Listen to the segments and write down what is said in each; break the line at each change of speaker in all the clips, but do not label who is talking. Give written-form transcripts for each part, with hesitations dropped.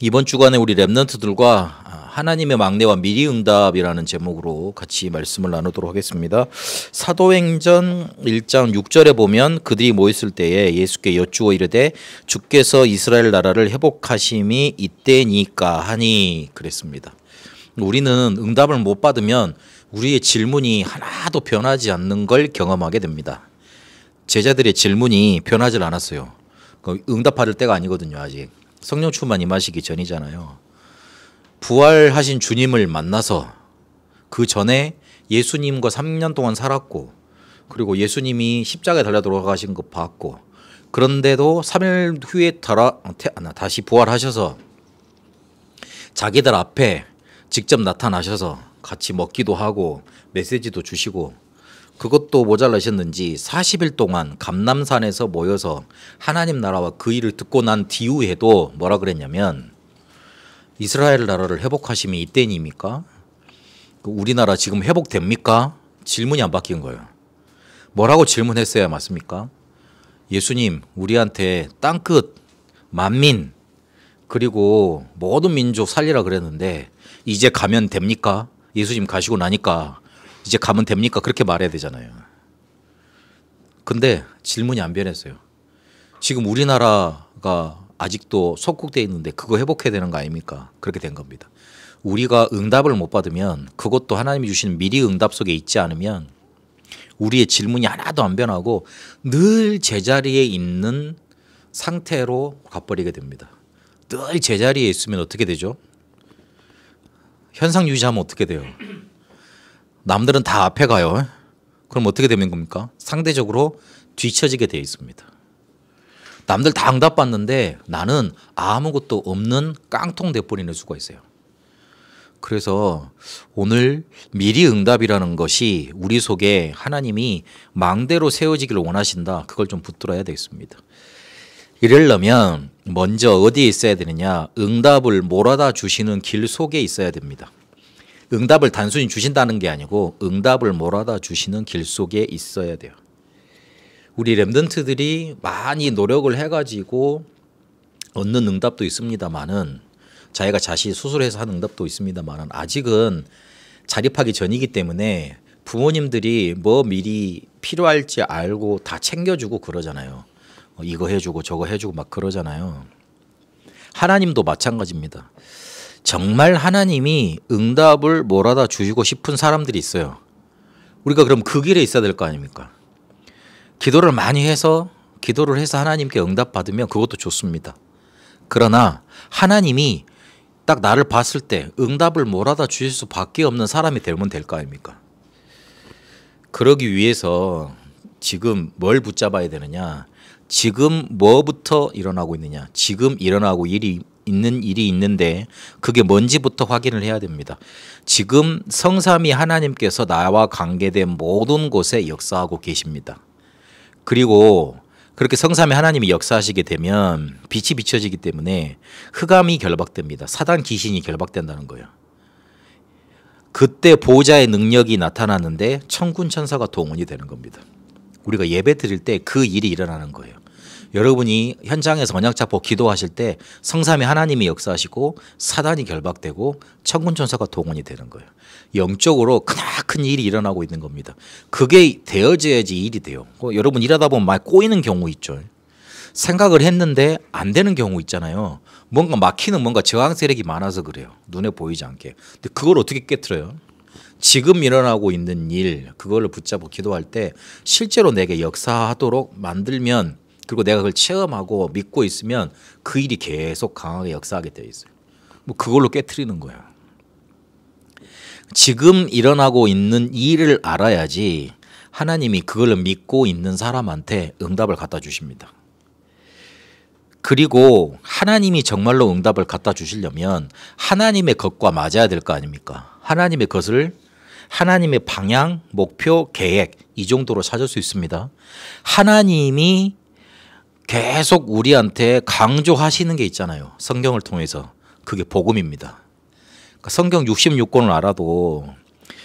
이번 주간에 우리 랩런트들과 하나님의 막내와 미리 응답이라는 제목으로 같이 말씀을 나누도록 하겠습니다. 사도행전 1장 6절에 보면 그들이 모였을 때에 예수께 여쭈어 이르되 주께서 이스라엘 나라를 회복하심이 이때니까 하니 그랬습니다. 우리는 응답을 못 받으면 우리의 질문이 하나도 변하지 않는 걸 경험하게 됩니다. 제자들의 질문이 변하지 않았어요. 응답받을 때가 아니거든요. 아직 성령 충만 임하시기 전이잖아요. 부활하신 주님을 만나서 그 전에 예수님과 3년 동안 살았고, 그리고 예수님이 십자가에 달려 돌아가신 거 봤고, 그런데도 3일 후에 다시 부활하셔서 자기들 앞에 직접 나타나셔서 같이 먹기도 하고 메시지도 주시고, 그것도 모자라셨는지 40일 동안 감람산에서 모여서 하나님 나라와 그 일을 듣고 난 뒤후에도 뭐라 그랬냐면, 이스라엘 나라를 회복하심이 이때입니까? 우리나라 지금 회복됩니까? 질문이 안 바뀐 거예요. 뭐라고 질문했어야 맞습니까? 예수님, 우리한테 땅끝, 만민, 그리고 모든 민족 살리라 그랬는데 이제 가면 됩니까? 예수님 가시고 나니까 이제 가면 됩니까? 그렇게 말해야 되잖아요. 근데 질문이 안 변했어요. 지금 우리나라가 아직도 속국되어 있는데 그거 회복해야 되는 거 아닙니까? 그렇게 된 겁니다. 우리가 응답을 못 받으면, 그것도 하나님이 주시는 미리 응답 속에 있지 않으면 우리의 질문이 하나도 안 변하고 늘 제자리에 있는 상태로 가버리게 됩니다. 늘 제자리에 있으면 어떻게 되죠? 현상 유지하면 어떻게 돼요? 남들은 다 앞에 가요. 그럼 어떻게 되는 겁니까? 상대적으로 뒤처지게 되어 있습니다. 남들 다 응답받는데 나는 아무것도 없는 깡통 돼버리는 수가 있어요. 그래서 오늘 미리 응답이라는 것이 우리 속에 하나님이 망대로 세워지기를 원하신다. 그걸 좀 붙들어야 되겠습니다. 이러려면 먼저 어디에 있어야 되느냐? 응답을 몰아다 주시는 길 속에 있어야 됩니다. 응답을 단순히 주신다는 게 아니고 응답을 몰아다 주시는 길 속에 있어야 돼요. 우리 랩런트들이 많이 노력을 해가지고 얻는 응답도 있습니다만은, 자기가 자신이 수술해서 하는 응답도 있습니다만은, 아직은 자립하기 전이기 때문에 부모님들이 뭐 미리 필요할지 알고 다 챙겨주고 그러잖아요. 이거 해주고 저거 해주고 막 그러잖아요. 하나님도 마찬가지입니다. 정말 하나님이 응답을 몰아다 주시고 싶은 사람들이 있어요. 우리가 그럼 그 길에 있어야 될 거 아닙니까? 기도를 많이 해서 하나님께 응답 받으면 그것도 좋습니다. 그러나 하나님이 딱 나를 봤을 때 응답을 몰아다 주실 수밖에 없는 사람이 되면 될 거 아닙니까? 그러기 위해서 지금 뭘 붙잡아야 되느냐? 지금 뭐부터 일어나고 있느냐? 지금 일어나고 있는 일이 있는데 그게 뭔지부터 확인을 해야 됩니다. 지금 성삼위 하나님께서 나와 관계된 모든 곳에 역사하고 계십니다. 그리고 그렇게 성삼위 하나님이 역사하시게 되면 빛이 비춰지기 때문에 흑암이 결박됩니다. 사단 귀신이 결박된다는 거예요. 그때 보호자의 능력이 나타나는데 천군 천사가 동원이 되는 겁니다. 우리가 예배 드릴 때 그 일이 일어나는 거예요. 여러분이 현장에서 언약잡고 기도하실 때 성삼위 하나님이 역사하시고 사단이 결박되고 천군 천사가 동원이 되는 거예요. 영적으로 크나큰 일이 일어나고 있는 겁니다. 그게 되어져야지 일이 돼요. 여러분 일하다 보면 많이 꼬이는 경우 있죠. 생각을 했는데 안 되는 경우 있잖아요. 뭔가 막히는 뭔가 저항 세력이 많아서 그래요. 눈에 보이지 않게. 근데 그걸 어떻게 깨트려요? 지금 일어나고 있는 일, 그걸 붙잡고 기도할 때 실제로 내게 역사하도록 만들면, 그리고 내가 그걸 체험하고 믿고 있으면 그 일이 계속 강하게 역사하게 되어 있어요. 뭐 그걸로 깨트리는 거예요. 지금 일어나고 있는 일을 알아야지 하나님이 그걸 믿고 있는 사람한테 응답을 갖다 주십니다. 그리고 하나님이 정말로 응답을 갖다 주시려면 하나님의 것과 맞아야 될 거 아닙니까? 하나님의 것을, 하나님의 방향, 목표, 계획, 이 정도로 찾을 수 있습니다. 하나님이 계속 우리한테 강조하시는 게 있잖아요. 성경을 통해서. 그게 복음입니다. 그러니까 성경 66권을 알아도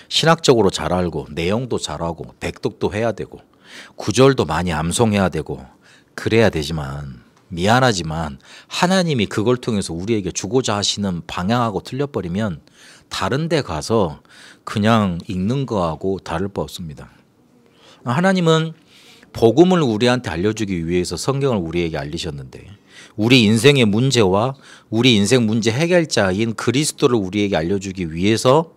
신학적으로 잘 알고 내용도 잘하고 백독도 해야 되고 구절도 많이 암송해야 되고 그래야 되지만 미안하지만 하나님이 그걸 통해서 우리에게 주고자 하시는 방향하고 틀려버리면 다른 데 가서 그냥 읽는 거하고 다를 바 없습니다. 하나님은 복음을 우리한테 알려주기 위해서 성경을 우리에게 알리셨는데 우리 인생의 문제와 우리 인생 문제 해결자인 그리스도를 우리에게 알려주기 위해서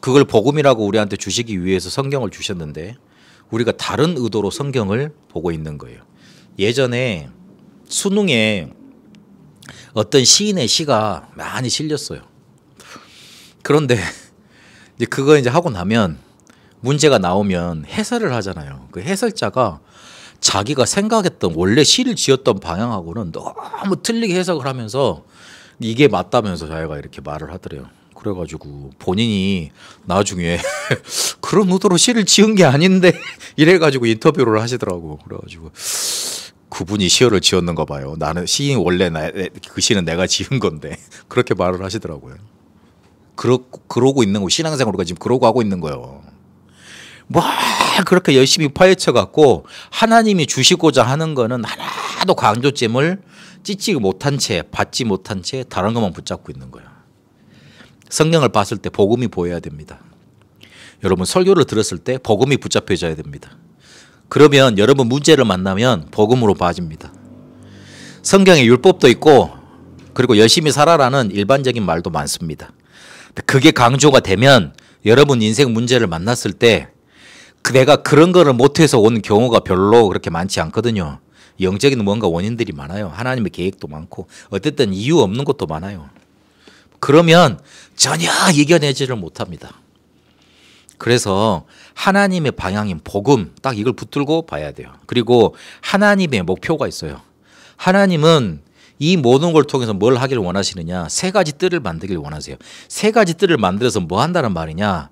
그걸 복음이라고 우리한테 주시기 위해서 성경을 주셨는데 우리가 다른 의도로 성경을 보고 있는 거예요. 예전에 수능에 어떤 시인의 시가 많이 실렸어요. 그런데 이제 그거 이제 하고 나면 문제가 나오면 해설을 하잖아요. 그 해설자가 자기가 생각했던 원래 시를 지었던 방향하고는 너무 틀리게 해석을 하면서 이게 맞다면서 자기가 이렇게 말을 하더래요. 그래가지고 본인이 나중에 그런 의도로 시를 지은 게 아닌데 이래가지고 인터뷰를 하시더라고. 그래가지고 그분이 시를 지었는가 봐요. 나는 시인 원래 그 시는 내가 지은 건데 그렇게 말을 하시더라고요. 그러고 있는 거 신앙생활로 지금 그러고 하고 있는 거예요. 뭐 그렇게 열심히 파헤쳐 갖고 하나님이 주시고자 하는 거는 하나도 강조점을 찢지 못한 채 받지 못한 채 다른 것만 붙잡고 있는 거예요. 성경을 봤을 때 복음이 보여야 됩니다. 여러분 설교를 들었을 때 복음이 붙잡혀져야 됩니다. 그러면 여러분 문제를 만나면 복음으로 빠집니다. 성경에 율법도 있고 그리고 열심히 살아라는 일반적인 말도 많습니다. 그게 강조가 되면 여러분 인생 문제를 만났을 때 내가 그런 거를 못해서 온 경우가 별로 그렇게 많지 않거든요. 영적인 뭔가 원인들이 많아요. 하나님의 계획도 많고 어쨌든 이유 없는 것도 많아요. 그러면 전혀 이겨내지를 못합니다. 그래서 하나님의 방향인 복음 딱 이걸 붙들고 봐야 돼요. 그리고 하나님의 목표가 있어요. 하나님은 이 모든 걸 통해서 뭘 하기를 원하시느냐? 세 가지 뜰을 만들기를 원하세요. 세 가지 뜰을 만들어서 뭐 한다는 말이냐?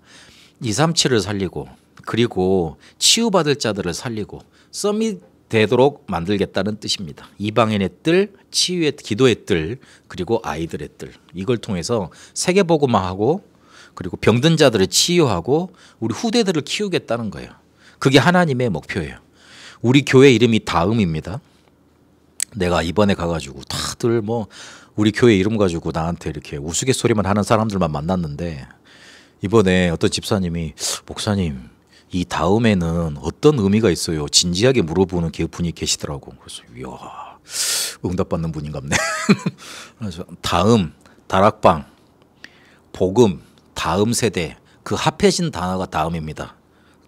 237을 살리고 그리고 치유받을 자들을 살리고 썸이 되도록 만들겠다는 뜻입니다. 이방인의 뜰, 치유의 기도의 뜰, 그리고 아이들의 뜰. 이걸 통해서 세계복음화하고 그리고 병든 자들을 치유하고 우리 후대들을 키우겠다는 거예요. 그게 하나님의 목표예요. 우리 교회 이름이 다음입니다. 내가 이번에 가가지고 다들 뭐 우리 교회 이름 가지고 나한테 이렇게 우스갯소리만 하는 사람들만 만났는데 이번에 어떤 집사님이 목사님 이 다음에는 어떤 의미가 있어요? 진지하게 물어보는 분이 계시더라고. 그래서 이야 응답받는 분인갑네. 그래서 다음, 다락방, 복음, 다음 세대 그 합해진 단어가 다음입니다.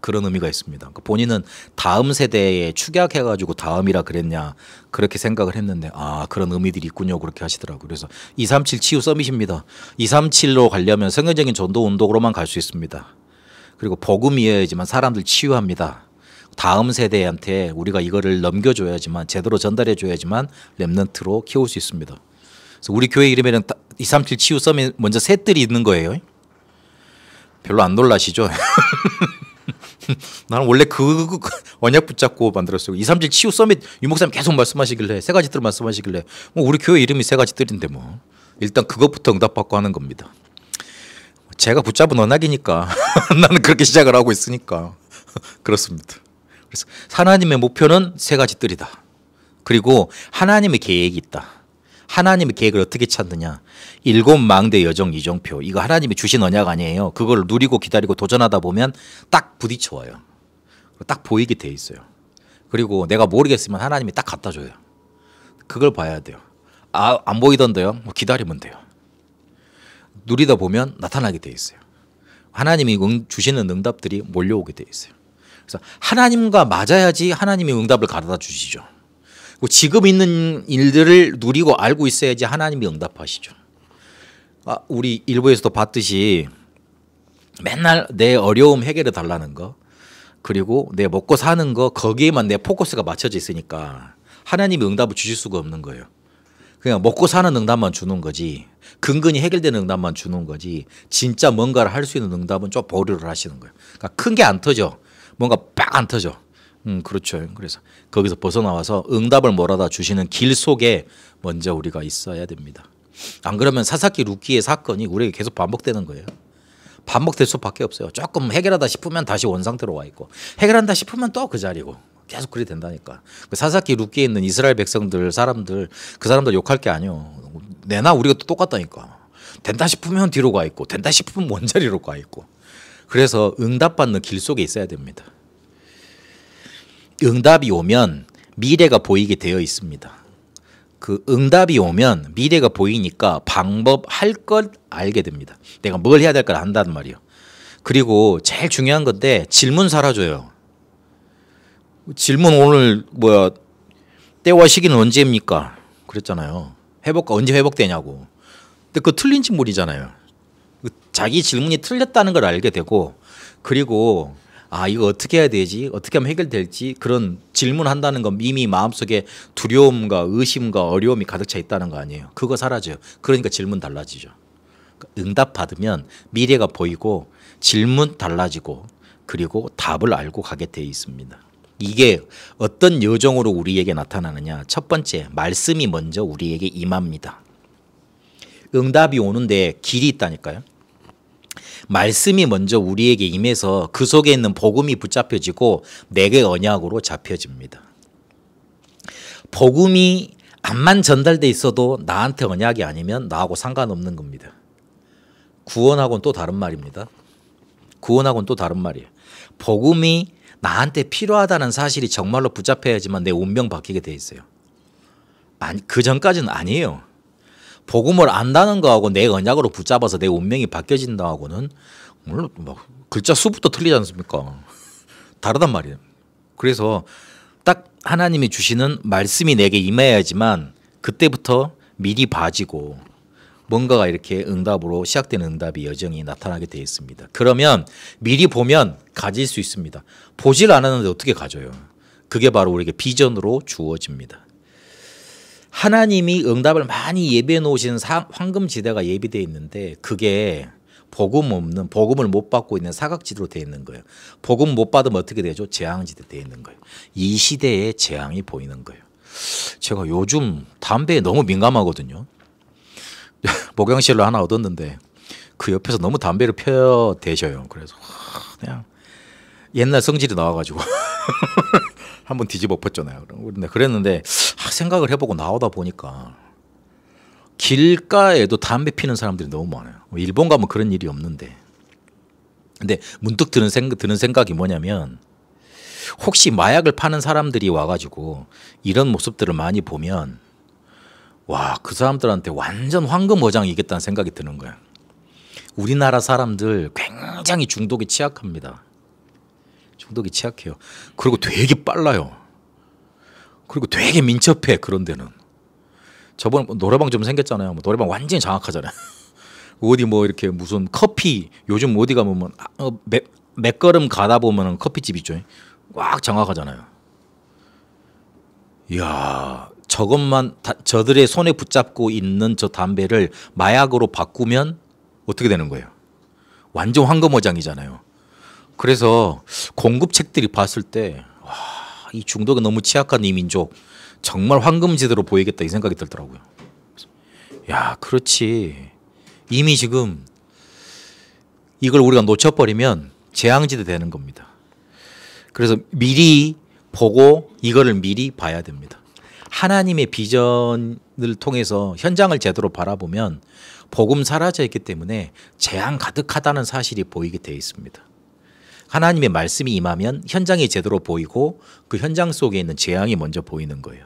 그런 의미가 있습니다. 그러니까 본인은 다음 세대에 축약해가지고 다음이라 그랬냐 그렇게 생각을 했는데 아 그런 의미들이 있군요 그렇게 하시더라고요. 그래서 237 치유 서밋입니다. 237로 가려면 성경적인 전도 운동으로만 갈 수 있습니다. 그리고 복음이어야지만 사람들 치유합니다. 다음 세대한테 우리가 이거를 넘겨줘야지만 제대로 전달해줘야지만 렘넌트로 키울 수 있습니다. 그래서 우리 교회 이름에는 237 치유 서밋 먼저 세 뜰이 있는 거예요. 별로 안 놀라시죠? 나는 원래 그 언약 붙잡고 만들었어요. 237 치유 서밋 유 목사님 계속 말씀하시길래 세 가지 뜰 말씀하시길래 뭐 우리 교회 이름이 세 가지 뜰인데 뭐 일단 그것부터 응답받고 하는 겁니다. 제가 붙잡은 언약이니까 나는 그렇게 시작을 하고 있으니까 그렇습니다. 그래서 하나님의 목표는 세 가지 뜰이다. 그리고 하나님의 계획이 있다. 하나님의 계획을 어떻게 찾느냐? 7망대 여정 이정표 이거 하나님이 주신 언약 아니에요. 그걸 누리고 기다리고 도전하다 보면 딱 부딪혀와요. 딱 보이게 돼 있어요. 그리고 내가 모르겠으면 하나님이 딱 갖다 줘요. 그걸 봐야 돼요. 아, 안 보이던데요? 뭐 기다리면 돼요. 누리다 보면 나타나게 돼 있어요. 하나님이 주시는 응답들이 몰려오게 돼 있어요. 그래서 하나님과 맞아야지 하나님이 응답을 가져다 주시죠. 지금 있는 일들을 누리고 알고 있어야지 하나님이 응답하시죠. 아, 우리 일부에서도 봤듯이 맨날 내 어려움 해결해 달라는 거 그리고 내 먹고 사는 거 거기에만 내 포커스가 맞춰져 있으니까 하나님이 응답을 주실 수가 없는 거예요. 그냥 먹고 사는 응답만 주는 거지 근근히 해결되는 응답만 주는 거지 진짜 뭔가를 할 수 있는 응답은 좀 보류를 하시는 거예요. 그러니까 큰 게 안 터져. 뭔가 빡 안 터져. 그렇죠. 그래서 거기서 벗어나와서 응답을 몰아다 주시는 길 속에 먼저 우리가 있어야 됩니다. 안 그러면 사사키 루키의 사건이 우리에게 계속 반복되는 거예요. 반복될 수밖에 없어요. 조금 해결하다 싶으면 다시 원상태로 와 있고 해결한다 싶으면 또 그 자리고 계속 그래 된다니까. 그 사사키 룻기에 있는 이스라엘 백성들 사람들 그 사람들 욕할 게 아니요. 내나 우리가 또 똑같다니까. 된다 싶으면 뒤로 가 있고 된다 싶으면 원자리로 가 있고. 그래서 응답받는 길 속에 있어야 됩니다. 응답이 오면 미래가 보이게 되어 있습니다. 그 응답이 오면 미래가 보이니까 방법 할 것 알게 됩니다. 내가 뭘 해야 될 걸 안다는 말이에요. 그리고 제일 중요한 건데 질문 사라져요. 질문 오늘 때와 시기는 언제입니까? 그랬잖아요. 언제 회복되냐고. 근데 그 틀린 질문이잖아요. 자기 질문이 틀렸다는 걸 알게 되고 그리고 이거 어떻게 해야 되지? 어떻게 하면 해결될지 그런 질문한다는 건 이미 마음속에 두려움과 의심과 어려움이 가득 차 있다는 거 아니에요. 그거 사라져요. 그러니까 질문 달라지죠. 응답 받으면 미래가 보이고 질문 달라지고 그리고 답을 알고 가게 돼 있습니다. 이게 어떤 여정으로 우리에게 나타나느냐. 첫 번째, 말씀이 먼저 우리에게 임합니다. 응답이 오는데 길이 있다니까요. 말씀이 먼저 우리에게 임해서 그 속에 있는 복음이 붙잡혀지고 내게 언약으로 잡혀집니다. 복음이 암만 전달돼 있어도 나한테 언약이 아니면 나하고 상관없는 겁니다. 구원하고는 또 다른 말입니다. 구원하고는 또 다른 말이에요. 복음이 나한테 필요하다는 사실이 정말로 붙잡혀야지만 내 운명 바뀌게 돼 있어요. 그 전까지는 아니에요. 복음을 안다는 거하고 내 언약으로 붙잡아서 내 운명이 바뀌어진다 하고는 물론 글자 수부터 틀리지 않습니까? 다르단 말이에요. 그래서 딱 하나님이 주시는 말씀이 내게 임해야지만 그때부터 미리 봐지고 뭔가가 이렇게 응답으로 시작되는 응답의 여정이 나타나게 되어 있습니다. 그러면 미리 보면 가질 수 있습니다. 보질 않았는데 어떻게 가져요? 그게 바로 우리에게 비전으로 주어집니다. 하나님이 응답을 많이 예비해 놓으신 황금지대가 예비되어 있는데 그게 복음을 못 받고 있는 사각지대로 되어 있는 거예요. 복음 못 받으면 어떻게 되죠? 재앙지대 되어 있는 거예요. 이 시대에 재앙이 보이는 거예요. 제가 요즘 담배에 너무 민감하거든요. 목욕실로 하나 얻었는데 그 옆에서 너무 담배를 펴 대셔요. 그래서 그냥 옛날 성질이 나와가지고 한번 뒤집어 엎었잖아요. 그랬는데 생각을 해보고 나오다 보니까 길가에도 담배 피는 사람들이 너무 많아요. 일본 가면 그런 일이 없는데. 근데 문득 드는 생각이 뭐냐면 혹시 마약을 파는 사람들이 와가지고 이런 모습들을 많이 보면 와, 그 사람들한테 완전 황금어장이겠다는 생각이 드는 거야. 우리나라 사람들 굉장히 중독에 취약합니다. 중독이 취약해요. 그리고 되게 빨라요. 그리고 되게 민첩해. 그런 데는. 저번에 노래방 좀 생겼잖아요. 노래방 완전히 장악하잖아요. 어디 이렇게 무슨 커피 요즘 어디 가면 몇 걸음 가다 보면 커피집 있죠. 꽉 장악하잖아요. 이야, 저것만 저들의 손에 붙잡고 있는 저 담배를 마약으로 바꾸면 어떻게 되는 거예요? 완전 황금어장이잖아요. 그래서 공급책들이 봤을 때 이 중독에 너무 취약한 이 민족 정말 황금지대로 보이겠다 이 생각이 들더라고요. 야, 그렇지. 이미 지금 이걸 우리가 놓쳐버리면 재앙지대 되는 겁니다. 그래서 미리 보고 이거를 미리 봐야 됩니다. 하나님의 비전을 통해서 현장을 제대로 바라보면 복음 사라져 있기 때문에 재앙 가득하다는 사실이 보이게 되어 있습니다. 하나님의 말씀이 임하면 현장이 제대로 보이고 그 현장 속에 있는 재앙이 먼저 보이는 거예요.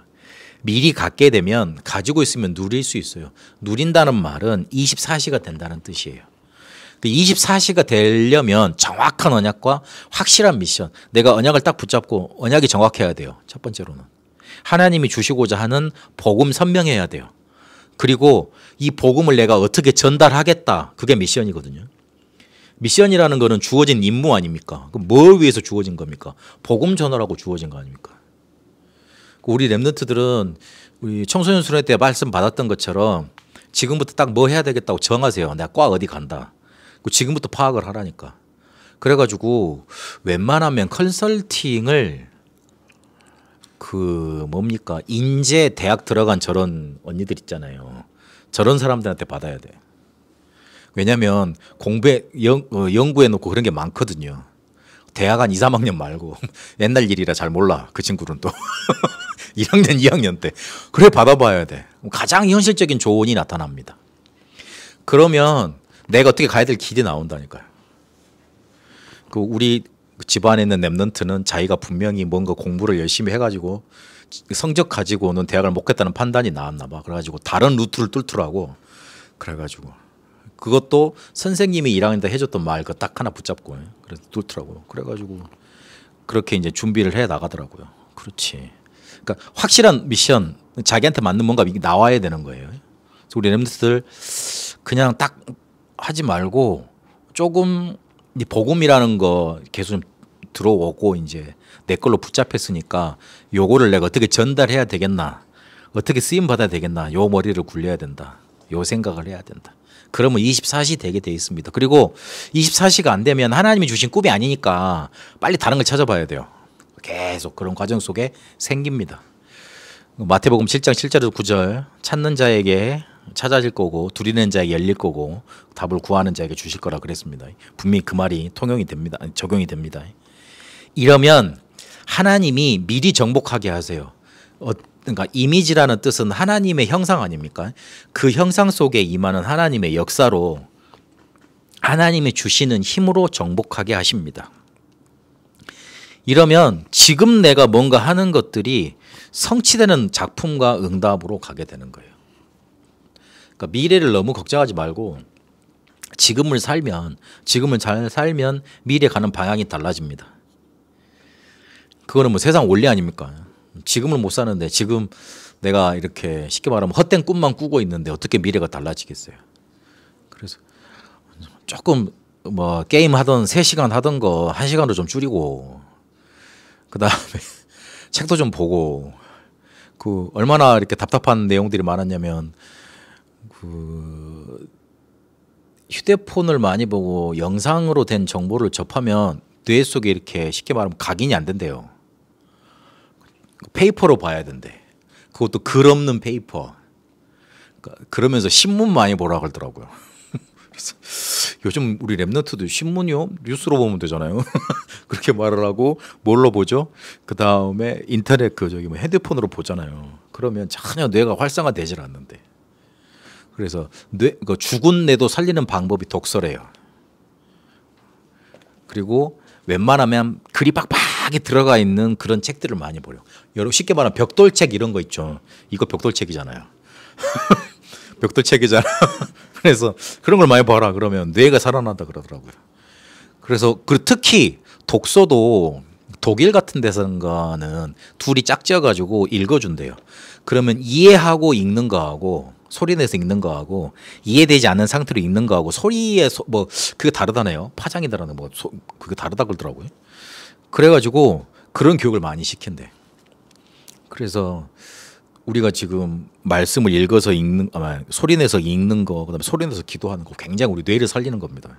미리 갖게 되면 가지고 있으면 누릴 수 있어요. 누린다는 말은 24시가 된다는 뜻이에요. 그 24시가 되려면 정확한 언약과 확실한 미션, 내가 언약을 딱 붙잡고 언약이 정확해야 돼요. 첫 번째로는. 하나님이 주시고자 하는 복음 선명해야 돼요. 그리고 이 복음을 내가 어떻게 전달하겠다. 그게 미션이거든요. 미션이라는 거는 주어진 임무 아닙니까? 그럼 뭘 위해서 주어진 겁니까? 복음 전하라고 주어진 거 아닙니까? 우리 랩런트들은 우리 청소년 수련회 때 말씀 받았던 것처럼 지금부터 딱 뭐 해야 되겠다고 정하세요. 내가 과 어디 간다. 지금부터 파악을 하라니까. 그래가지고 웬만하면 컨설팅을 인제 대학 들어간 저런 언니들 있잖아요. 저런 사람들한테 받아야 돼. 왜냐하면 연구해 놓고 그런 게 많거든요. 대학 한 2, 3학년 말고 옛날 일이라 잘 몰라. 그 친구는 또 1학년, 2학년 때. 그래 받아봐야 돼. 가장 현실적인 조언이 나타납니다. 그러면 내가 어떻게 가야 될 길이 나온다니까요. 그 우리 집안에 있는 랩런트는 자기가 분명히 뭔가 공부를 열심히 해가지고 성적 가지고는 대학을 못 가겠다는 판단이 나왔나 봐. 그래가지고 다른 루트를 뚫더라고. 그래가지고 그것도 선생님이 1학년 때 해줬던 말 그 딱 하나 붙잡고 그래서 뚫더라고요. 그래가지고 그렇게 이제 준비를 해 나가더라고요. 그렇지. 그러니까 확실한 미션, 자기한테 맞는 뭔가 나와야 되는 거예요. 그래서 우리 랩런트들 그냥 딱 하지 말고 조금 복음이라는 거 계속 좀 들어오고 이제 내 걸로 붙잡혔으니까 요거를 내가 어떻게 전달해야 되겠나, 어떻게 쓰임 받아야 되겠나, 요 머리를 굴려야 된다, 요 생각을 해야 된다. 그러면 24시 되게 돼 있습니다. 그리고 24시가 안 되면 하나님이 주신 꿈이 아니니까 빨리 다른 걸 찾아봐야 돼요. 계속 그런 과정 속에 생깁니다. 마태복음 7장 7절에서 9절 찾는 자에게 찾아질 거고 두리는 자에게 열릴 거고 답을 구하는 자에게 주실 거라 그랬습니다. 분명히 그 말이 통용이 됩니다. 적용이 됩니다. 이러면 하나님이 미리 정복하게 하세요. 그러니까 이미지라는 뜻은 하나님의 형상 아닙니까? 그 형상 속에 임하는 하나님의 역사로 하나님이 주시는 힘으로 정복하게 하십니다. 이러면 지금 내가 뭔가 하는 것들이 성취되는 작품과 응답으로 가게 되는 거예요. 그러니까 미래를 너무 걱정하지 말고 지금을 잘 살면 미래 가는 방향이 달라집니다. 그거는 뭐 세상 원리 아닙니까? 지금을 못 사는데 지금 내가 이렇게 쉽게 말하면 헛된 꿈만 꾸고 있는데 어떻게 미래가 달라지겠어요? 그래서 조금 뭐 게임 하던 3시간 하던 거 1시간으로 좀 줄이고 그다음에 책도 좀 보고 그 얼마나 이렇게 답답한 내용들이 많았냐면 그 휴대폰을 많이 보고 영상으로 된 정보를 접하면 뇌 속에 이렇게 쉽게 말하면 각인이 안 된대요. 페이퍼로 봐야 된대. 그것도 글 없는 페이퍼. 그러면서 신문 많이 보라 그러더라고요. 그래서 요즘 우리 랩런트도 신문이요? 뉴스로 보면 되잖아요. 그렇게 말을 하고 뭘로 보죠? 그 다음에 인터넷 뭐 핸드폰으로 보잖아요. 그러면 전혀 뇌가 활성화되질 않는데. 그래서 죽은 뇌도 살리는 방법이 독서래요. 그리고 웬만하면 글이 빡빡이 들어가 있는 그런 책들을 많이 보려. 여러분 쉽게 말하면 벽돌책 이런 거 있죠. 이거 벽돌책이잖아요. 벽돌책이잖아. 그래서 그런 걸 많이 봐라 그러면 뇌가 살아난다 그러더라고요. 그래서 특히 독서도 독일 같은 데서는 둘이 짝지어가지고 읽어준대요. 그러면 이해하고 읽는 거하고 소리내서 읽는 거하고 이해되지 않는 상태로 읽는 거하고 소리에 뭐 그게 다르다네요. 파장이 다르네. 뭐 그게 다르다 그러더라고요. 그래가지고 그런 교육을 많이 시킨대. 그래서 우리가 지금 말씀을 읽어서 소리내서 읽는 거, 그다음에 소리내서 기도하는 거 굉장히 우리 뇌를 살리는 겁니다.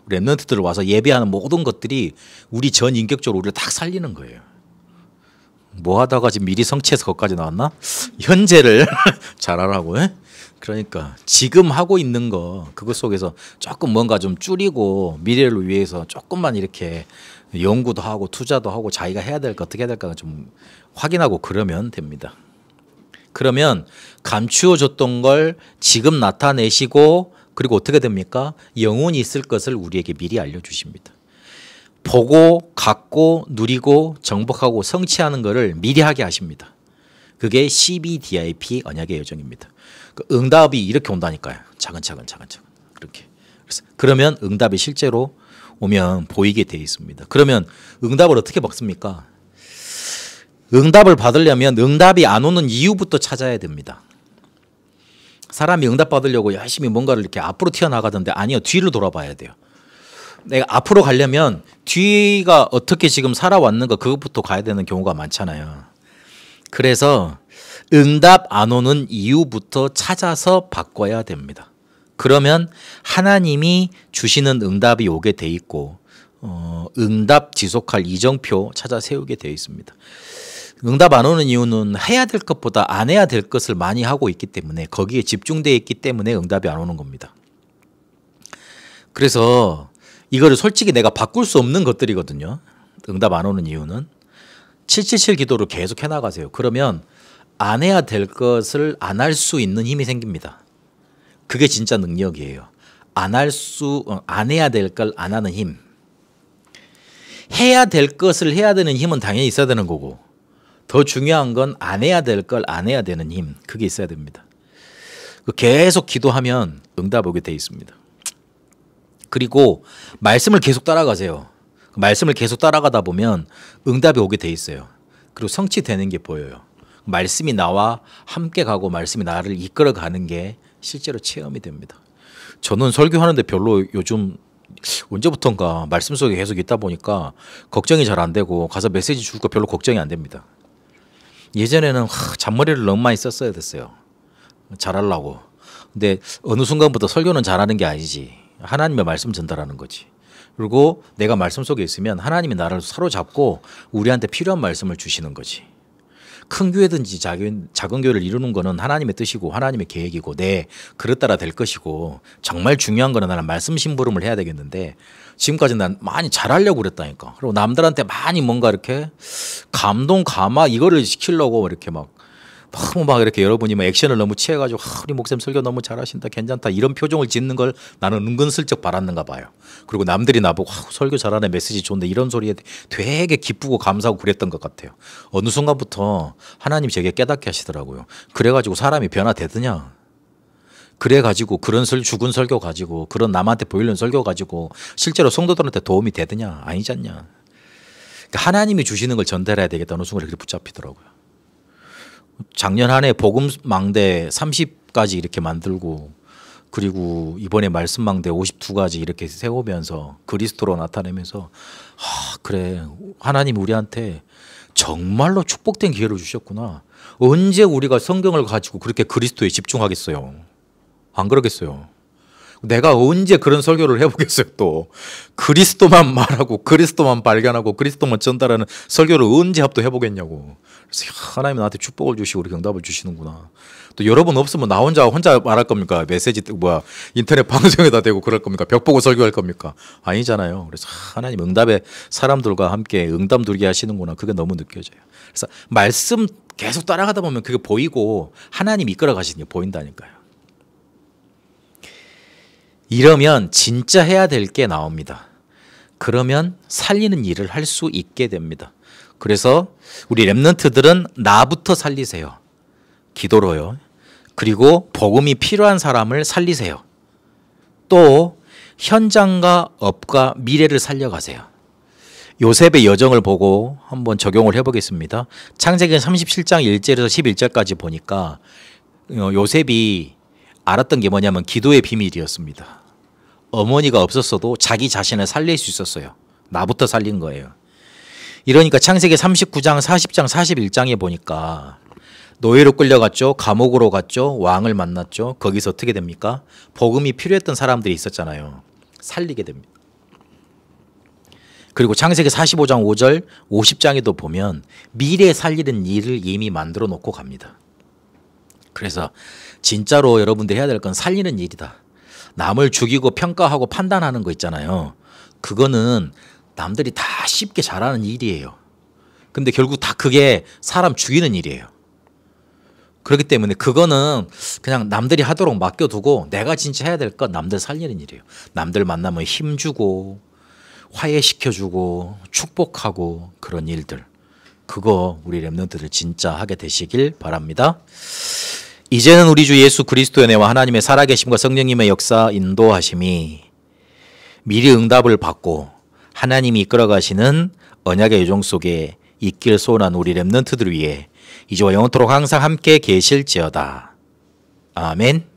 우리 랩런트들 와서 예배하는 모든 것들이 우리 전 인격적으로 우리를 딱 살리는 거예요. 뭐 하다가 지금 미리 성취해서 거기까지 나왔나? 현재를 잘하라고. 그러니까 지금 하고 있는 거 그것 속에서 조금 뭔가 좀 줄이고 미래를 위해서 조금만 이렇게 연구도 하고 투자도 하고 자기가 해야 될 거 어떻게 해야 될까 좀 확인하고 그러면 됩니다. 그러면 감추어줬던 걸 지금 나타내시고 그리고 어떻게 됩니까? 영혼이 있을 것을 우리에게 미리 알려주십니다. 보고 갖고 누리고 정복하고 성취하는 것을 미리 하게 하십니다. 그게 CBDIP 언약의 여정입니다. 응답이 이렇게 온다니까요. 차근차근 그렇게. 그러면 응답이 실제로 오면 보이게 돼 있습니다. 그러면 응답을 어떻게 받습니까? 응답을 받으려면 응답이 안 오는 이유부터 찾아야 됩니다. 사람이 응답 받으려고 열심히 뭔가를 이렇게 앞으로 튀어나가던데 아니요. 뒤를 돌아봐야 돼요. 내가 앞으로 가려면 뒤가 어떻게 지금 살아왔는가 그것부터 가야 되는 경우가 많잖아요. 그래서 응답 안 오는 이유부터 찾아서 바꿔야 됩니다. 그러면 하나님이 주시는 응답이 오게 돼 있고 응답 지속할 이정표 찾아 세우게 되어 있습니다. 응답 안 오는 이유는 해야 될 것보다 안 해야 될 것을 많이 하고 있기 때문에 거기에 집중되어 있기 때문에 응답이 안 오는 겁니다. 그래서 이거를 솔직히 내가 바꿀 수 없는 것들이거든요. 응답 안 오는 이유는 777 기도를 계속 해나가세요. 그러면 안 해야 될 것을 안 할 수 있는 힘이 생깁니다. 그게 진짜 능력이에요. 안 해야 될 걸 안 하는 힘. 해야 될 것을 해야 되는 힘은 당연히 있어야 되는 거고, 더 중요한 건 안 해야 될 걸 안 해야 되는 힘. 그게 있어야 됩니다. 계속 기도하면 응답 오게 돼 있습니다. 그리고 말씀을 계속 따라가세요. 말씀을 계속 따라가다 보면 응답이 오게 돼 있어요. 그리고 성취되는 게 보여요. 말씀이 나와 함께 가고 말씀이 나를 이끌어 가는 게 실제로 체험이 됩니다. 저는 설교하는데 별로 요즘 언제부턴가 말씀 속에 계속 있다 보니까 걱정이 잘 안 되고 가서 메시지 줄 거 별로 걱정이 안 됩니다. 예전에는 잔머리를 너무 많이 썼어야 됐어요. 잘하려고. 근데 어느 순간부터 설교는 잘하는 게 아니지. 하나님의 말씀 전달하는 거지. 그리고 내가 말씀 속에 있으면 하나님이 나를 사로잡고 우리한테 필요한 말씀을 주시는 거지. 큰 교회든지 작은 교회를 이루는 거는 하나님의 뜻이고 하나님의 계획이고 내 그릇 따라 될 것이고, 정말 중요한 거는 나는 말씀 심부름을 해야 되겠는데 지금까지 난 많이 잘하려고 그랬다니까. 그리고 남들한테 많이 뭔가 이렇게 감동 감화 이거를 시키려고 이렇게 막 이렇게 여러분이 액션을 너무 취해가지고 우리 목사님 설교 너무 잘하신다, 괜찮다 이런 표정을 짓는 걸 나는 은근슬쩍 바랐는가 봐요. 그리고 남들이 나보고 설교 잘하네, 메시지 좋은데 이런 소리에 되게 기쁘고 감사하고 그랬던 것 같아요. 어느 순간부터 하나님이 제게 깨닫게 하시더라고요. 그래가지고 사람이 변화되더냐? 그래가지고 그런 죽은 설교 가지고 그런 남한테 보이는 설교 가지고 실제로 성도들한테 도움이 되더냐? 아니지 않냐? 그러니까 하나님이 주시는 걸 전달해야 되겠다 어느 순간에 그렇게 붙잡히더라고요. 작년 한 해 복음망대 30가지 이렇게 만들고, 그리고 이번에 말씀망대 52가지 이렇게 세우면서 그리스도로 나타내면서 그래, 하나님 우리한테 정말로 축복된 기회를 주셨구나. 언제 우리가 성경을 가지고 그렇게 그리스도에 집중하겠어요? 안 그러겠어요? 내가 언제 그런 설교를 해보겠어요? 또 그리스도만 말하고 그리스도만 발견하고 그리스도만 전달하는 설교를 언제 합도해보겠냐고. 그래서 하나님이 나한테 축복을 주시고 우리 응답을 주시는구나. 또 여러분 없으면 나 혼자 말할 겁니까? 메시지 인터넷 방송에다 대고 그럴 겁니까? 벽 보고 설교할 겁니까? 아니잖아요. 그래서 하나님 응답의 사람들과 함께 응답 누리게 하시는구나. 그게 너무 느껴져요. 그래서 말씀 계속 따라가다 보면 그게 보이고 하나님 이끌어 가시는 게 보인다니까요. 이러면 진짜 해야 될 게 나옵니다. 그러면 살리는 일을 할 수 있게 됩니다. 그래서 우리 랩런트들은 나부터 살리세요. 기도로요. 그리고 복음이 필요한 사람을 살리세요. 또 현장과 업과 미래를 살려가세요. 요셉의 여정을 보고 한번 적용을 해보겠습니다. 창세기 37장 1절에서 11절까지 보니까 요셉이 알았던 게 뭐냐면 기도의 비밀이었습니다. 어머니가 없었어도 자기 자신을 살릴 수 있었어요. 나부터 살린 거예요. 이러니까 창세기 39장, 40장, 41장에 보니까 노예로 끌려갔죠. 감옥으로 갔죠. 왕을 만났죠. 거기서 어떻게 됩니까? 복음이 필요했던 사람들이 있었잖아요. 살리게 됩니다. 그리고 창세기 45장 5절, 50장에도 보면 미래 살리는 일을 이미 만들어 놓고 갑니다. 그래서 진짜로 여러분들이 해야 될 건 살리는 일이다. 남을 죽이고 평가하고 판단하는 거 있잖아요. 그거는 남들이 다 쉽게 잘하는 일이에요. 근데 결국 다 그게 사람 죽이는 일이에요. 그렇기 때문에 그거는 그냥 남들이 하도록 맡겨두고 내가 진짜 해야 될 건 남들 살리는 일이에요. 남들 만나면 힘주고 화해시켜주고 축복하고 그런 일들. 그거 우리 랩런트들 진짜 하게 되시길 바랍니다. 이제는 우리 주 예수 그리스도의 은혜와 하나님의 살아계심과 성령님의 역사 인도하심이 미리 응답을 받고 하나님이 이끌어가시는 언약의 여정 속에 있길 소원한 우리 랩런트들 위해 이제와 영원토록 항상 함께 계실지어다. 아멘.